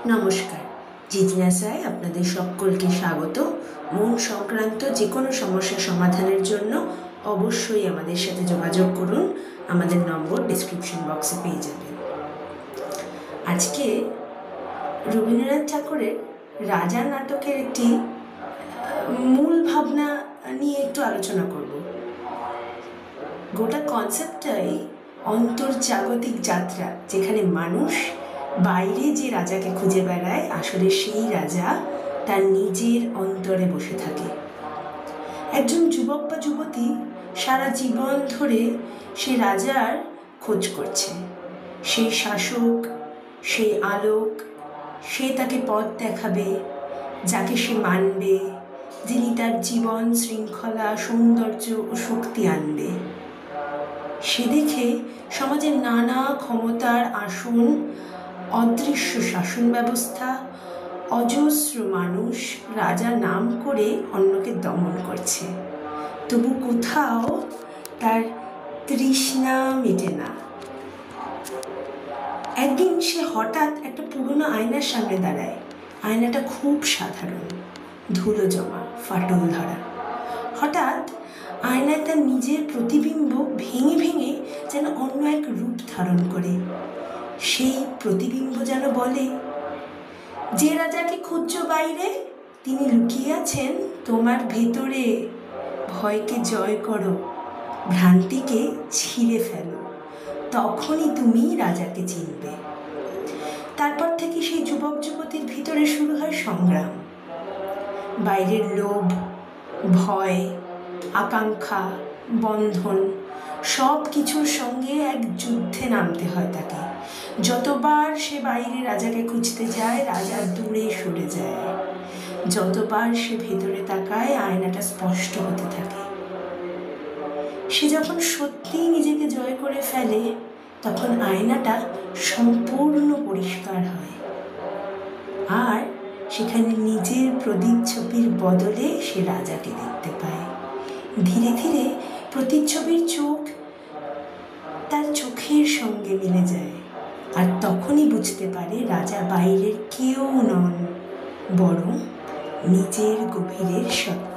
নমস্কার, জিজ্ঞাসায় আপনাদের সকলকে স্বাগত। মন সংক্রান্ত যে কোনো সমস্যা সমাধানের জন্য অবশ্যই আমাদের সাথে যোগাযোগ করুন। আমাদের নম্বর ডিসক্রিপশন বক্সে পেয়ে যাবেন। আজকে রবীন্দ্রনাথ ঠাকুরের রাজা নাটকের একটি মূল ভাবনা নিয়ে একটু আলোচনা করব। গোটা কনসেপ্টটাই অন্তর্জাগতিক যাত্রা, যেখানে মানুষ বাইরে যে রাজাকে খুঁজে বেড়ায়, আসলে সেই রাজা তার নিজের অন্তরে বসে থাকে। একজন যুবক বা যুবতী সারা জীবন ধরে সে রাজার খোঁজ করছে, সেই শাসক, সেই আলোক, সে তাকে পথ দেখাবে, যাকে সে মানবে, যিনি তার জীবন শৃঙ্খলা, সৌন্দর্য ও শক্তি আনবে। সে দেখে সমাজের নানা ক্ষমতার আসন, অদৃশ্য শাসন ব্যবস্থা, অজস্র মানুষ রাজা নাম করে অন্যকে দমন করছে, তবু কোথাও তার তৃষ্ণা মেটে না। একদিন সে হঠাৎ একটা পুরনো আয়নার সামনে দাঁড়ায়। আয়নাটা খুব সাধারণ, ধুলো জমা, ফাটল ধরা। হঠাৎ আয়নায় তার নিজের প্রতিবিম্ব ভেঙে ভেঙে যেন অন্য এক রূপ ধারণ করে। সেই প্রতিবিম্ব যেন বলে, যে রাজাকে খুঁজছো বাইরে, তিনি লুকিয়ে আছেন তোমার ভেতরে। ভয়কে জয় করো, ভ্রান্তিকে ছিঁড়ে ফেলো, তখনই তুমি রাজাকে চিনবে। তারপর থেকে সেই যুবক যুবতীর ভিতরে শুরু হয় সংগ্রাম। বাইরের লোভ, ভয়, আকাঙ্ক্ষা, বন্ধন, সব কিছুর সঙ্গে এক যুদ্ধে নামতে হয় তাকে। যতবার সে বাইরে রাজাকে খুঁজতে যায়, রাজা দূরে সরে যায়। যতবার সে ভেতরে তাকায়, আয়নাটা স্পষ্ট হতে থাকে। সে যখন সত্যিই নিজেকে জয় করে ফেলে, তখন আয়নাটা সম্পূর্ণ পরিষ্কার হয়, আর সেখানে নিজের প্রতিচ্ছবির বদলে সে রাজাকে দেখতে পায়। ধীরে ধীরে প্রতিচ্ছবির চোখ তার চোখের সঙ্গে মিলে যায়, আর তখনই বুঝতে পারে রাজা বাইরের কেউ নন, বরং নিজের গভীরের সত্তা।